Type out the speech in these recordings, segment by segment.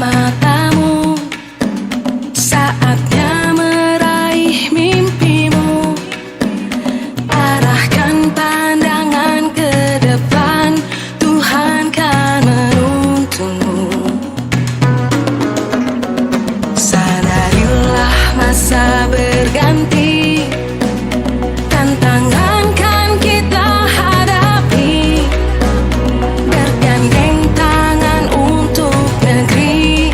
matamu, saatnya meraih mimpimu. Arahkan pandangan ke depan, Tuhan kan menuntunmu. Sadarilah masa berganti, tantangan kan kita hadapi. Bergandeng tangan untuk negeri,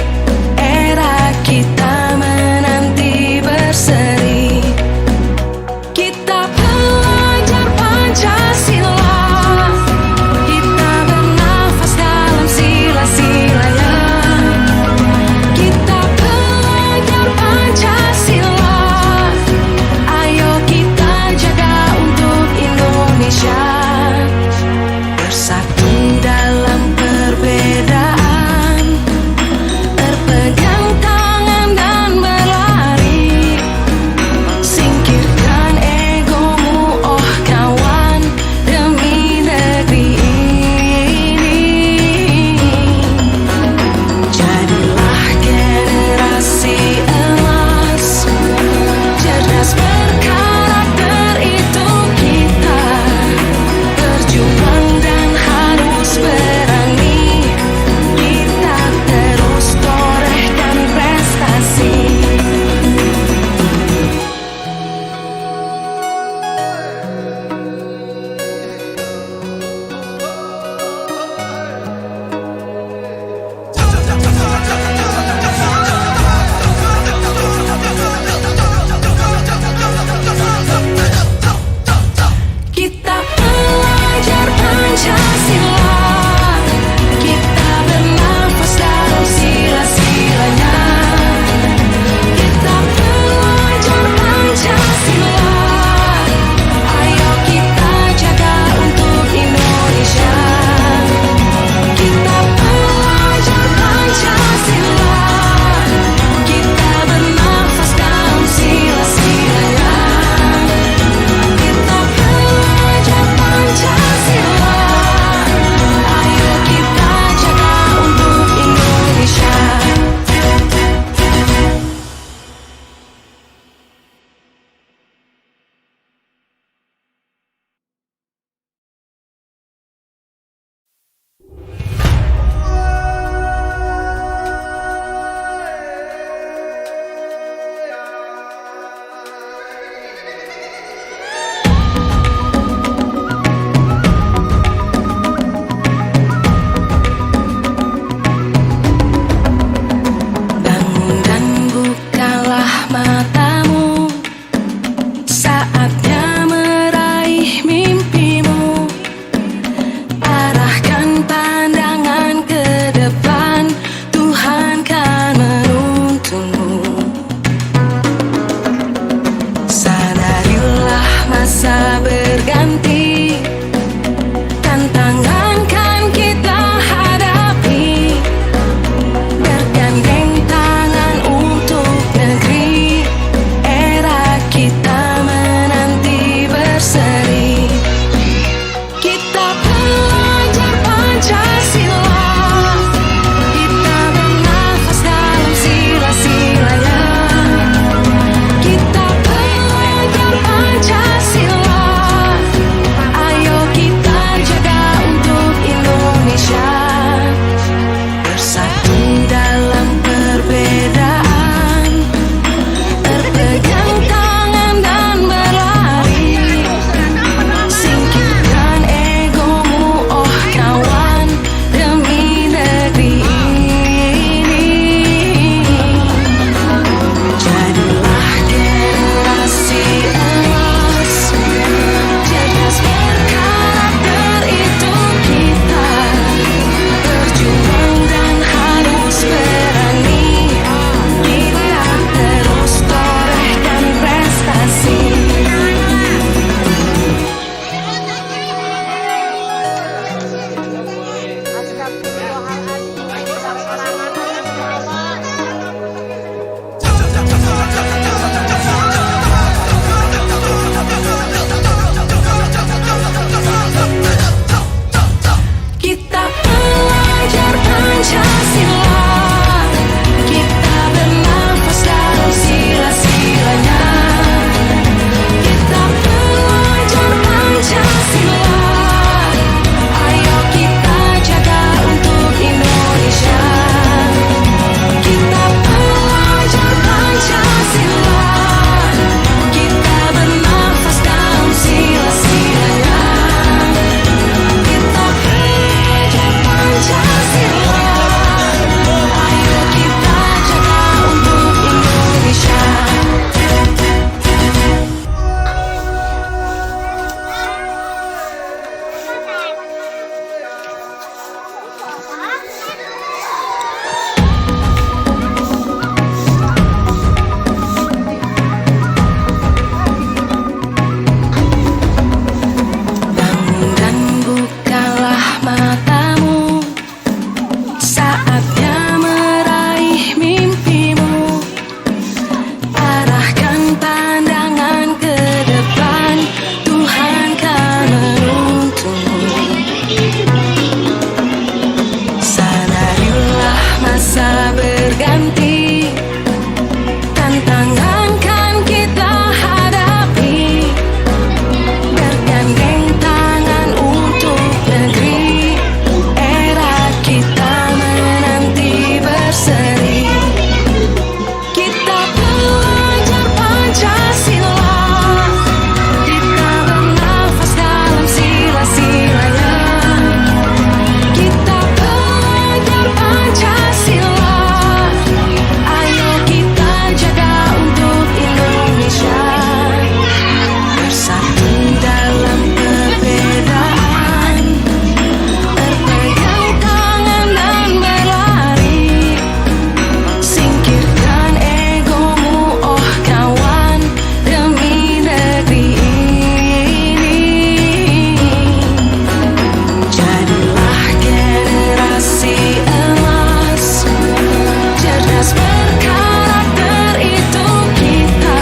Emas berkarakter itu kita,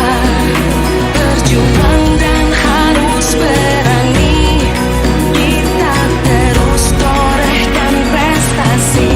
berjuang dan harus berani. Kita terus torehkan prestasi.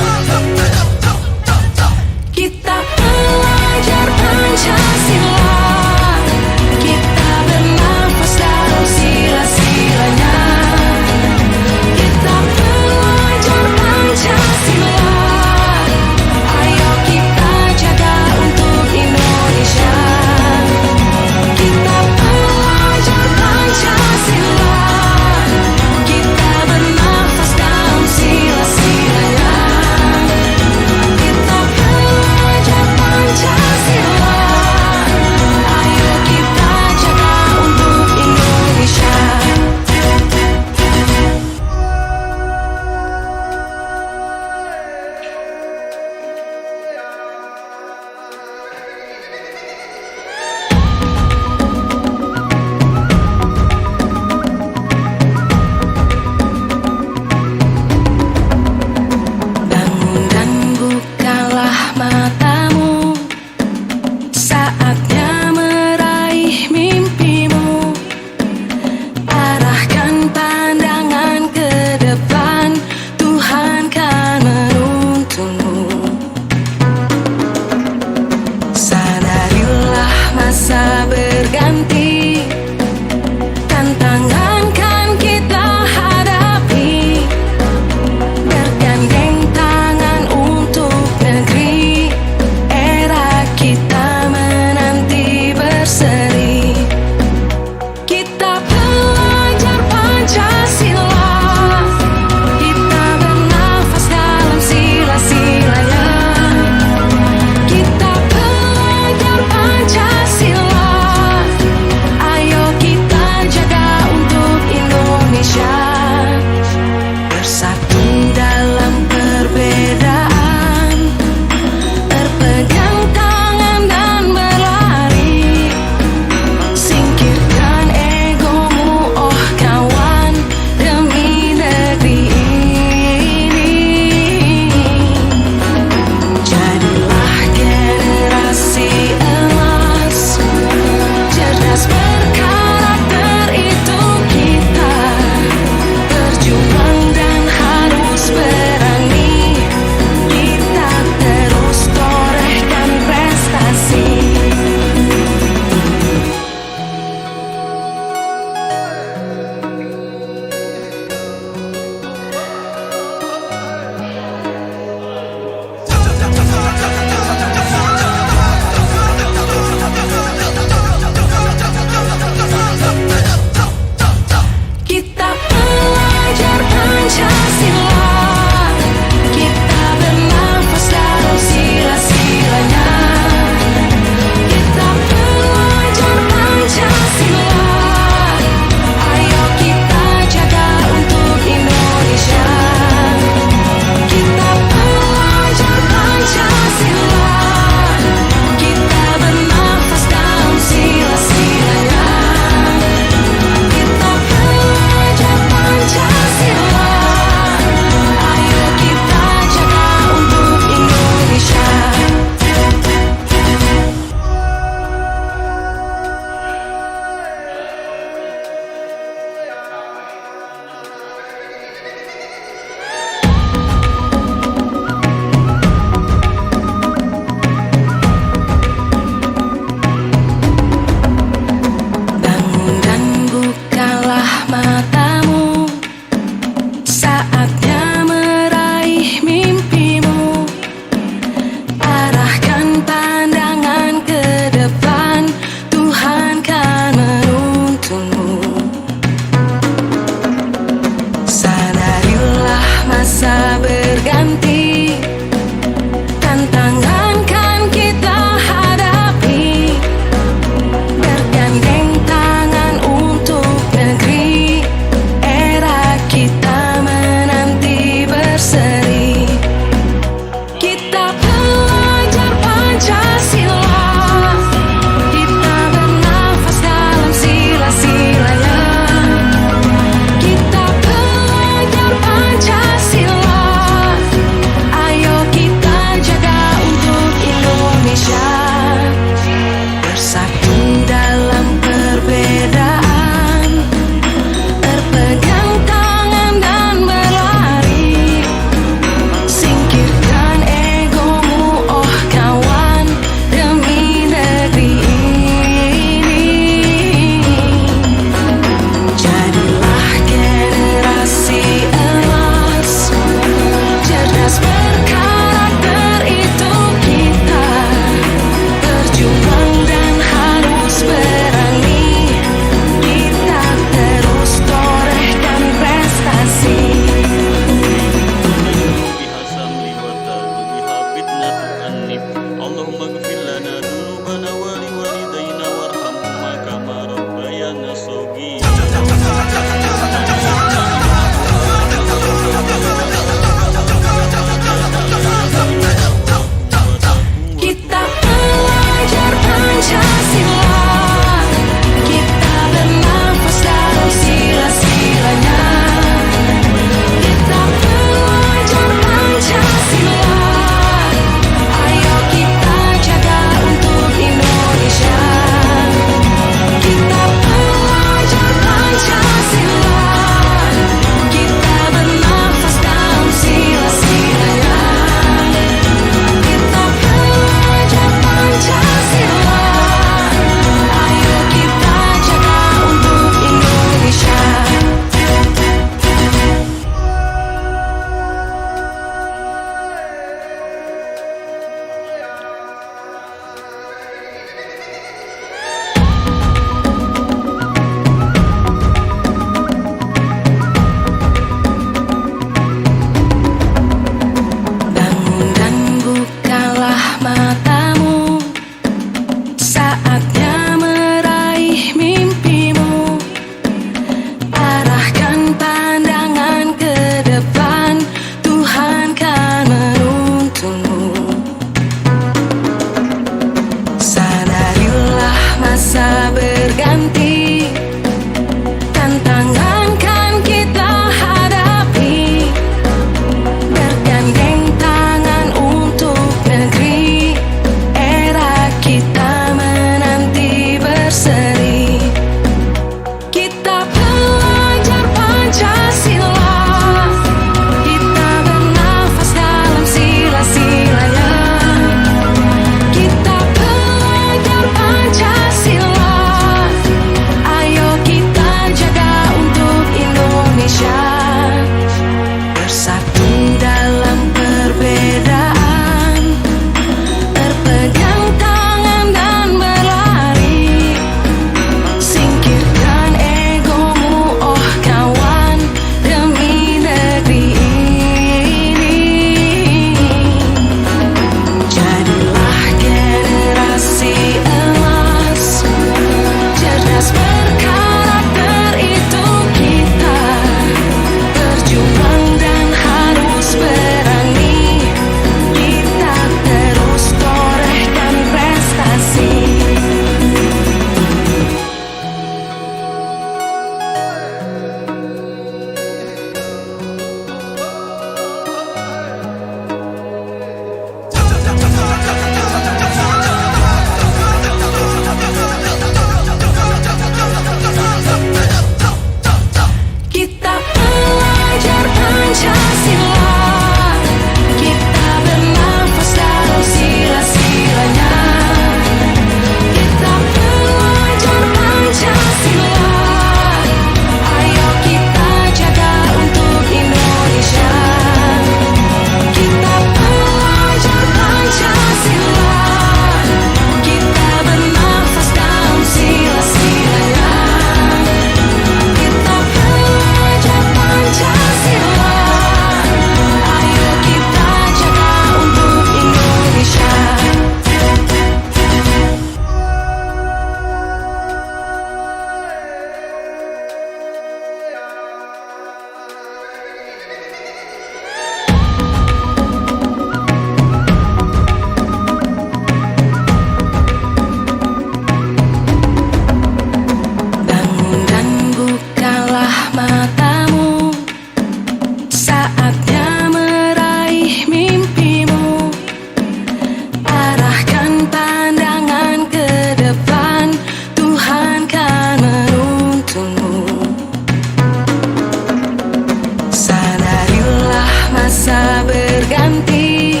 menanti.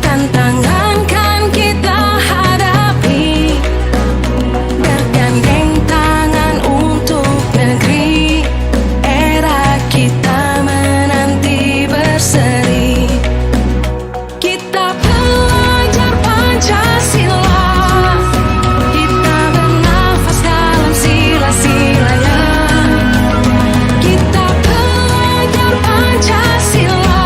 Tantangan kan kita hadapi, bergandeng tangan untuk negeri. Era kita menanti berseri. Kita belajar Pancasila, kita bernafas dalam sila-silanya. Kita belajar Pancasila,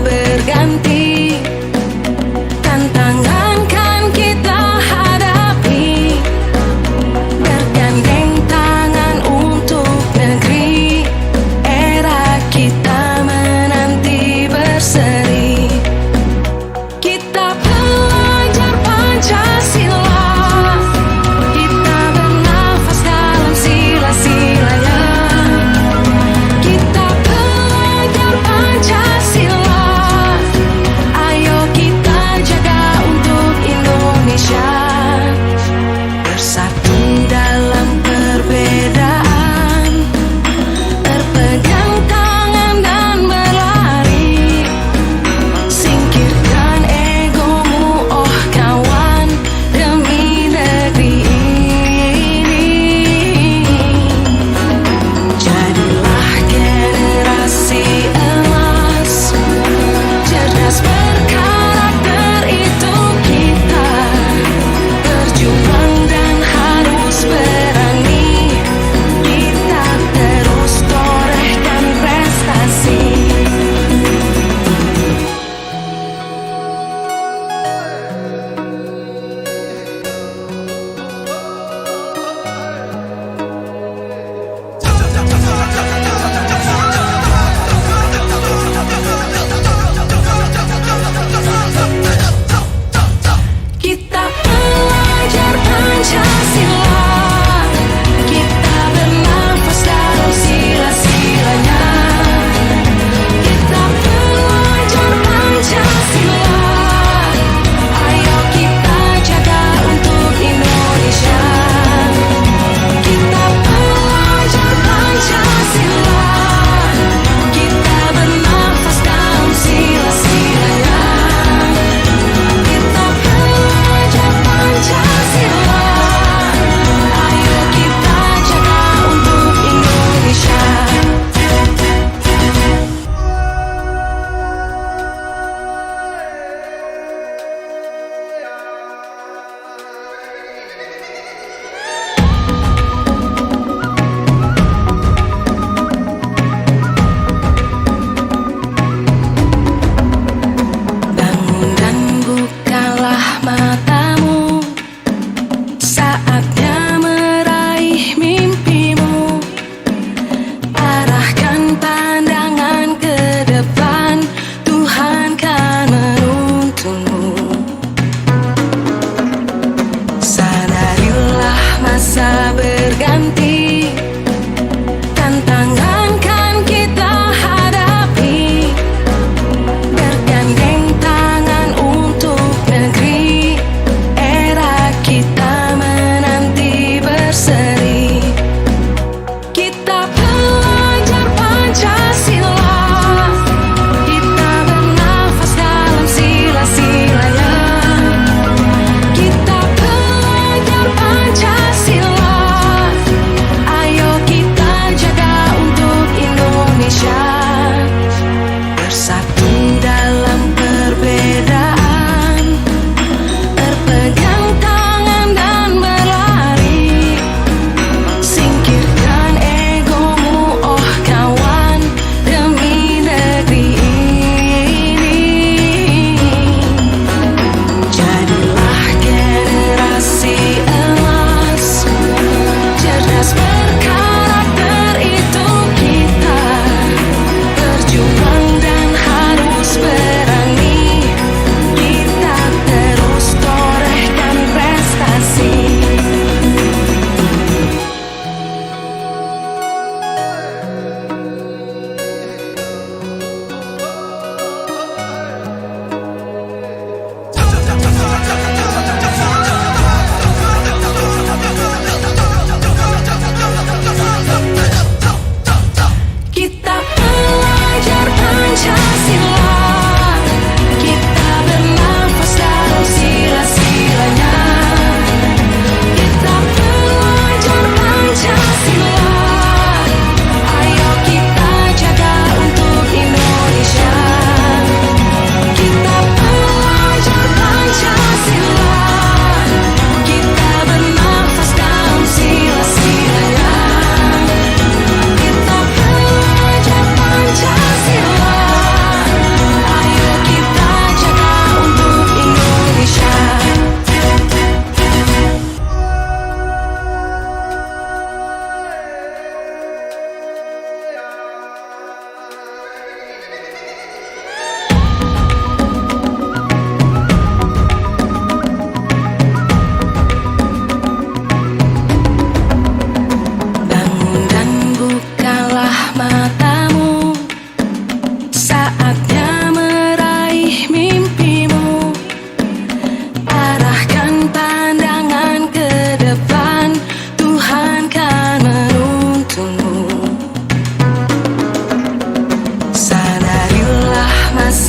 berganti, tantangan kan kita hadapi, bergandeng tangan untuk negeri, era kita menanti berseri. Kita pelajar Pancasila, kita bernafas dalam sila-silanya. Kita pelajar Pancasila,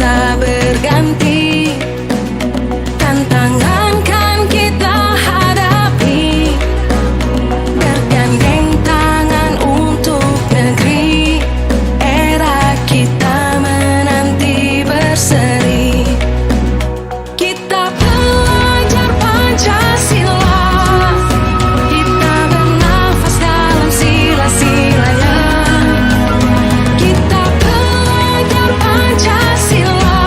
masa berganti, tantangan kan kita hadapi, bergandeng tangan untuk negeri, era kita menanti berseri. Kita belajar Pancasila, kita bernafas dalam sila-silanya. Kita belajar Pancasila,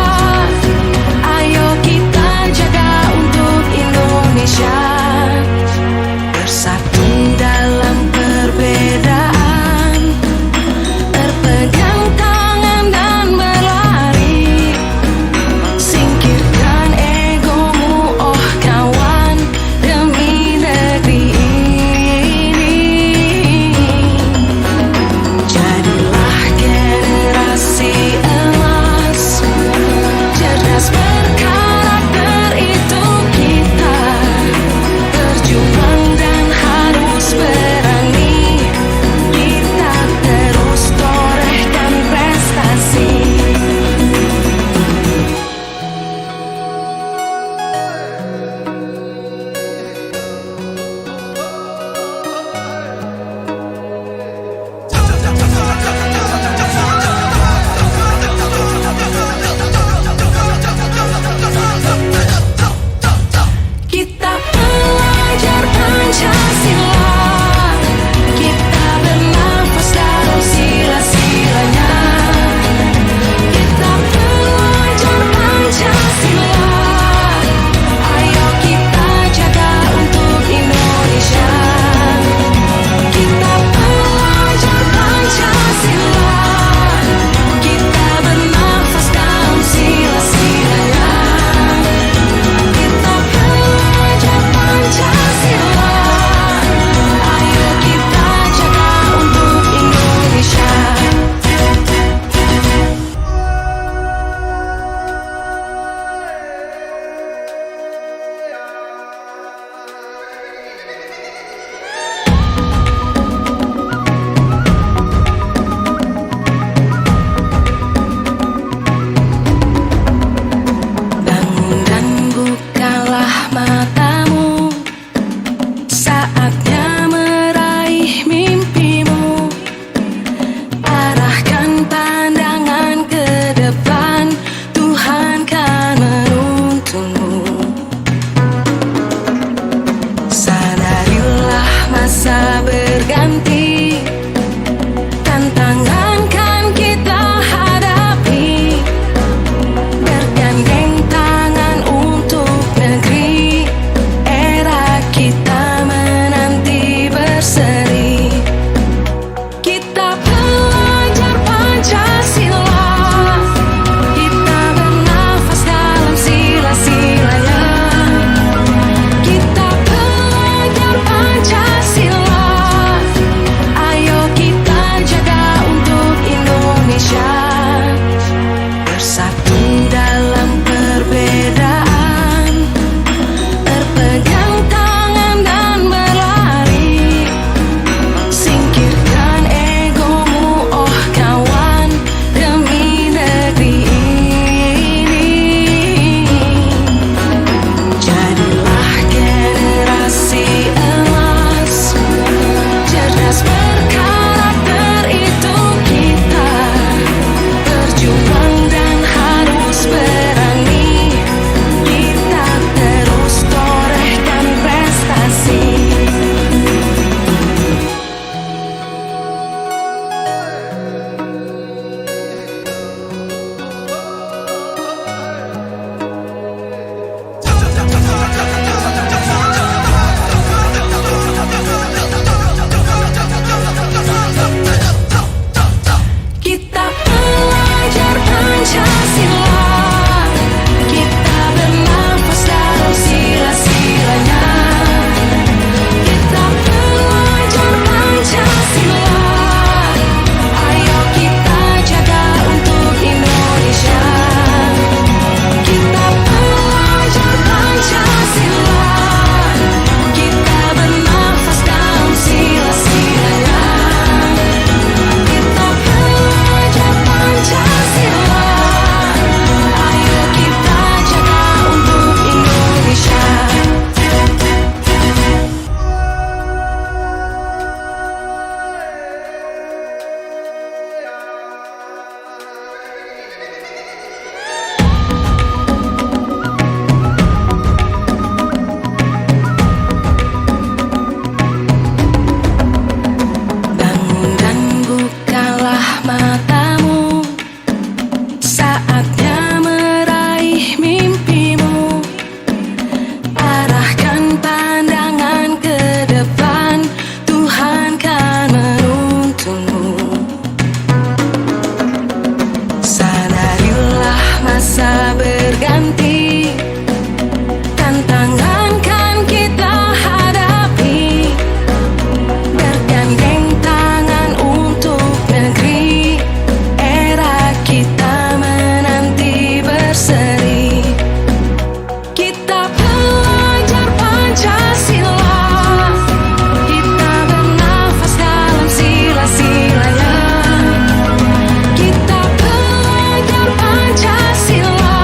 berganti. Tantangan kan kita hadapi, bergandeng tangan untuk negeri. Era kita menanti berseri. Kita pelajar Pancasila, kita bernafas dalam sila-silanya. Kita pelajar Pancasila,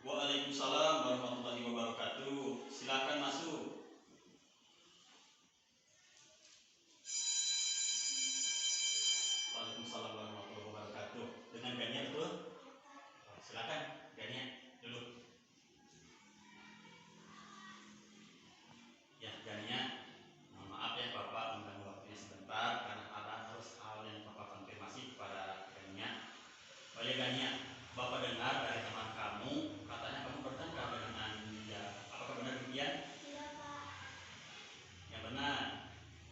Waalaikumsalam warahmatullahi wabarakatuh. Silakan masuk. Waalaikumsalam warahmatullahi wabarakatuh. Dengan Gania betul? Silakan Gania dulu. Ya Gania, mohon maaf ya Bapak mengganggu waktunya sebentar karena ada harus hal yang Bapak konfirmasi kepada Gania. Oh ya Gania, Bapak dengar dari teman kamu katanya kamu bertengkar dengan Andia. Apakah benar demikian? Tidak, Pak. Yang benar.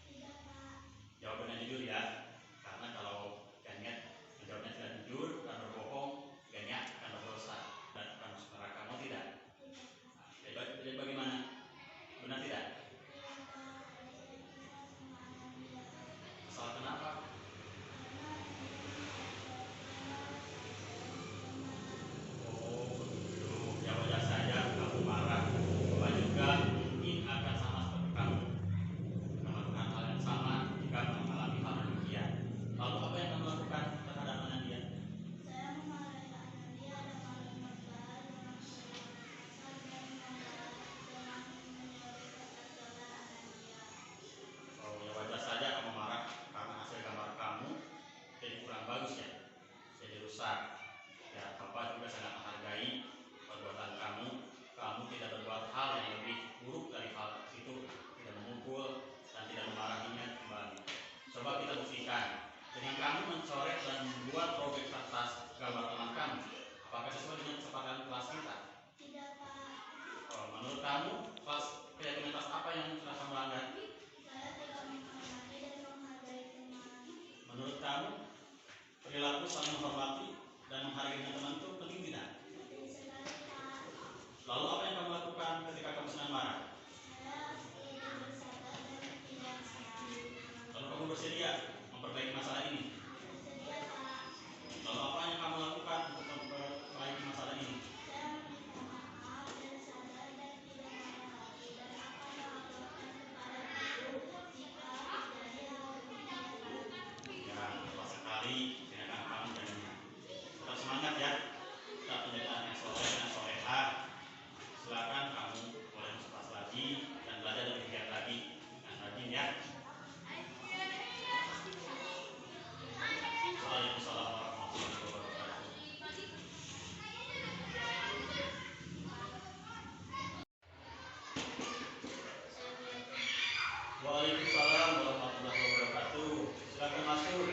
Tidak, Pak. Jawabannya jujur ya. Karena kalau Gania menjawabnya tidak jujur dan berbohong, Gania akan berdosa dan akan masuk neraka. Mau tidak? Tidak, Pak. Jadi bagaimana? Benar tidak? Iya, Pak. Tadi saya kesal sama Anandia. Salah kenapa? Oh begitu. Ya wajar saja kamu marah. Bapak juga mungkin akan sama seperti kamu, melakukan hal yang sama jika mengalami hal demikian. Lalu apa yang kamu lakukan terhadap Anandia? Saya memarahi Anandia dan maling berbalas dengan perlawanan kasar dan membalas dengan menyuruh kata Anandia. Oh ya wajar saja kamu marah karena hasil gambar kamu jadi kurang bagus ya, jadi rusak. Ya Bapak juga sangat menghargai perbuatan kamu. Kamu tidak berbuat hal yang lebih buruk dari hal itu, tidak memukul dan tidak memarahinya kembali. Coba kita buktikan dengan kamu mencoret dan membuat robek kertas gambar teman kamu. Apakah sesuai dengan kesepakatan kelas kita? Tidak, Pak. Oh, menurut kamu keyakinan kelas apa yang sudah kamu langgar? Saya tidak menghormati dan menghargai teman. Menurut kamu perilaku saling menghormati dan menghargai teman itu penting tidak? Penting sekali, Pak. Lalu apa yang kamu lakukan ketika kamu sedang marah? Saya tidak bersabar dan tidak sabar. Lalu kamu bersedia memperbaiki masalah ini? Bersedia, Pak. Lalu apa yang kamu lakukan untuk memperbaiki masalah ini? Saya meminta maaf dan sadar dan tidak marah lagi dan akan melaporkan kepada guru jika terjadi hal demikian lagi. Ya, tepat sekali tindakan kamu dan ini. Tetap semangat ya. Tetap menjadi anak yang soleh dan soleha. Silakan kamu boleh masuk kelas lagi dan belajar lebih giat lagi dengan rajin ya. Waalaikumsalam warahmatullahi wabarakatuh. Waalaikumsalam warahmatullahi wabarakatuh. Silakan masuk.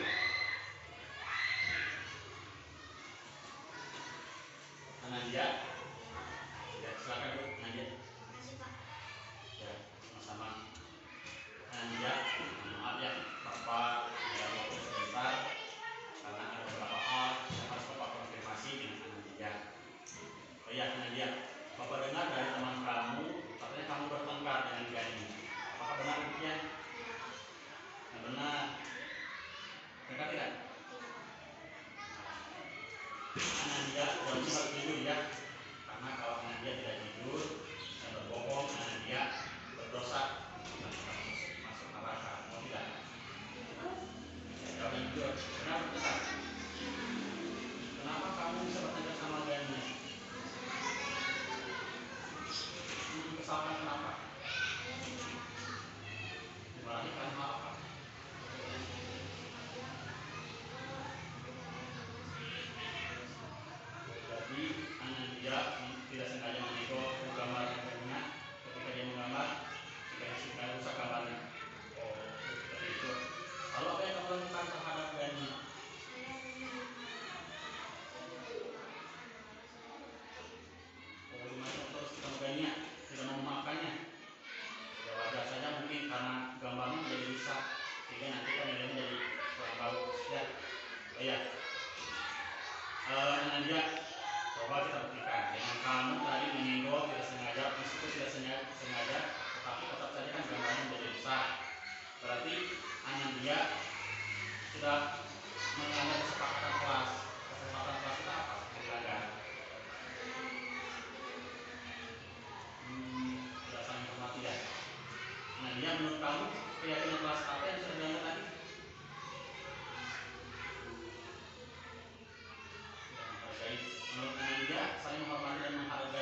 Anandia. Ya, silakan Bu, Anandia. Makasih, Pak. Ya, sama-sama. Anandia, mohon maaf ya, Bapak ada waktu sebentar karena ada beberapa hal yang harus Bapak konfirmasi dengan Anandia. Oh iya, Anandia, Bapak dengar dari teman kamu katanya kamu bertengkar dengan Gani. Apakah benar demikian? Yang benar. Benar tidak? Anandia jawabnya harus jujur ya, karena kalau Anandia tidak jujur dan berbohong, Anandia berdosa dan akan masuk neraka. Mau tidak? Jawab yang jujur. Benar atau tidak? Kenapa kamu bisa bertengkar sama Gani? Kesalkan kenapa? Dimarahi karena hal apa? Jadi Anandia tidak sengaja menyenggol gambar handphonenya ketika dia menggambar sehingga rusak gambarnya. Oh, seperti itu. Lalu apa yang kamu lakukan terhadap Gani? Oh, dimana terus kamu Gani tidak mau memaafkannya? Ya wajar saja mungkin karena gambarnya menjadi rusak sehingga nanti kan nilainya jadi kurang bagus ya. Oh ya, Anandia, coba kita buktikan dengan kamu tadi menyenggol tidak sengaja, meskipun tidak sengaja, tetapi tetap saja kan gambarnya menjadi rusak. Berarti Anandia sudah melanggar kesepakatan kelas. Kesepakatan kelas kita apa? Dilanggar. Tidak saling hormati ya. Anandia, menurut kamu keyakinan kelas apa yang sudah dilanggar tadi? Tidak menghargai. Menurut Anandia saling menghormati dan menghargai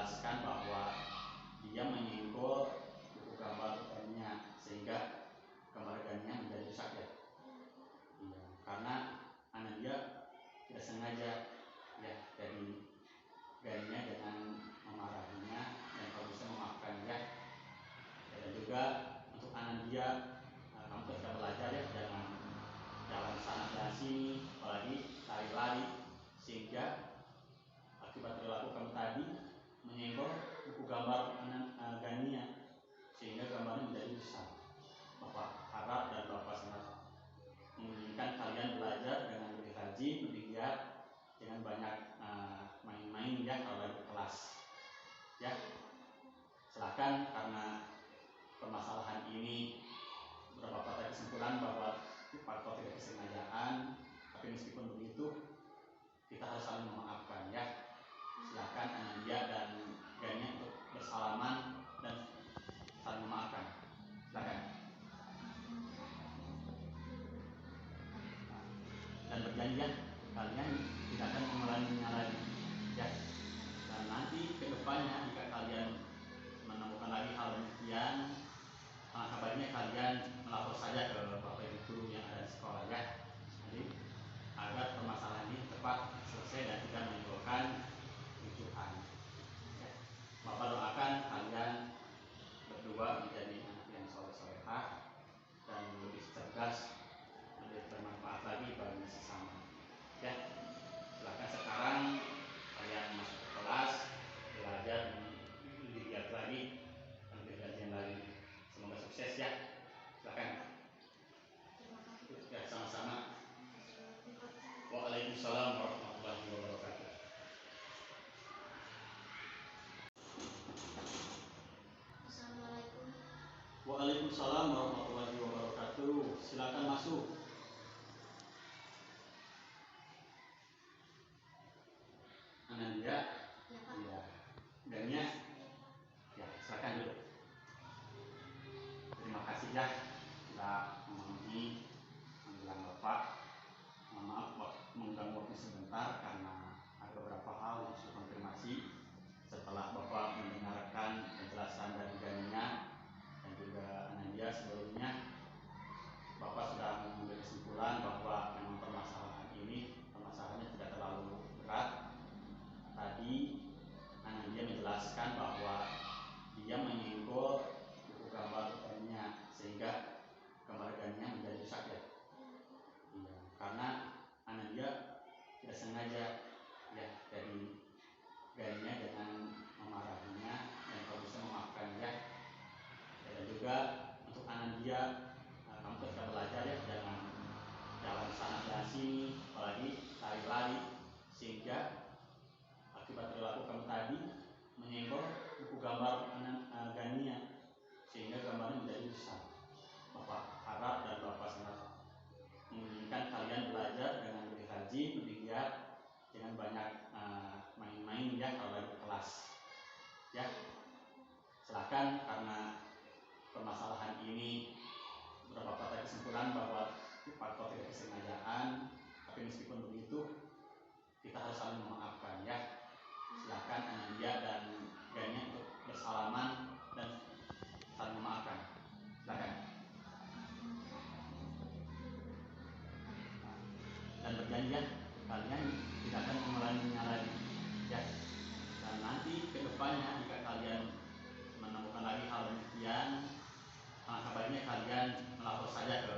menjelaskan bahwa dia menyenggol buku gambar Ganinya sehingga gambar Ganinya menjadi rusak ya. Iya, karena Anandia tidak sengaja ya, jadi Ganinya dengan memarahinya dan kalau bisa memaafkan ya. Dan juga untuk Anandia, kamu ketika belajar ya jangan jalan sana dan sini, apalagi lari-lari, sehingga akibat perilaku kamu tadi menyenggol buku gambar Ganinya sehingga gambarnya menjadi rusak. Bapak harap dan Bapak sangat menginginkan kalian belajar dengan lebih rajin, lebih giat, dengan banyak main-main ya kalau lagi kelas ya. Silakan, karena permasalahan ini Bapak tarik kesimpulan bahwa faktor tidak kesengajaan, tapi meskipun begitu kita harus saling memaafkan ya. Silakan Anandia dan Gania untuk bersalaman dan saling memaafkan. Silakan. Dan berjanji ya, kalian tidak akan mengulanginya lagi ya. Dan nanti kedepannya jika kalian menemukan lagi hal demikian, alangkah baiknya kalian melapor saja ke Bapak Ibu guru yang ada di sekolah ya. Jadi agar permasalahan ini cepat selesai dan tidak menimbulkan kericuhan. Ya. Bapak doakan kalian berdua menjadi anak yang soleh-solehah dan lebih cerdas, lebih bermanfaat lagi bagi sesama. Ya, silakan sekarang kalian masuk ke kelas, belajar lebih giat lagi dan lebih rajin lagi. Semoga sukses ya. Silakan. Ya, sama-sama. Waalaikumsalam warahmatullahi wabarakatuh. Assalamualaikum. Waalaikumsalam warahmatullahi wabarakatuh. Silakan masuk. Anandia. Ya, Pak. Iya. Gania. Ya, silakan dulu. Terima kasih ya sudah memenuhi panggilan Bapak. Mohon maaf mengganggu waktu sebentar karena ada beberapa hal yang harus konfirmasi setelah Bapak mendengarkan penjelasan dari Gania dan juga Anandia sebelumnya. Bapak sudah mengambil kesimpulan bahwa memang permasalahannya tidak terlalu berat. Tadi Anandia menjelaskan bahwa dia menyenggol buku gambar Ganinya sehingga gambar Ganinya menjadi rusak ya. Iya, karena Anandia tidak sengaja ya, jadi Ganinya dengan memarahinya dan kalau bisa memaafkan ya. Dan juga untuk Anandia, kamu ketika belajar ya jangan jalan sana dan sini, apalagi lari-lari, sehingga akibat perilaku kamu tadi menyenggol buku gambar Ganinya sehingga gambarnya menjadi rusak. Bapak harap dan Bapak sangat menginginkan kalian belajar dengan lebih rajin, lebih giat, dengan banyak main-main ya kalau lagi kelas ya. Silakan, karena permasalahan ini Bapak tarik kesimpulan bahwa faktor tidak kesengajaan, tapi meskipun begitu kita harus saling memaafkan ya. Silakan Anandia dan Gania untuk bersalaman dan saling memaafkan. Silakan. Dan berjanji ya, kalian tidak akan mengulanginya lagi ya. Dan nanti kedepannya jika kalian menemukan lagi hal demikian, alangkah baiknya kalian melapor saja ke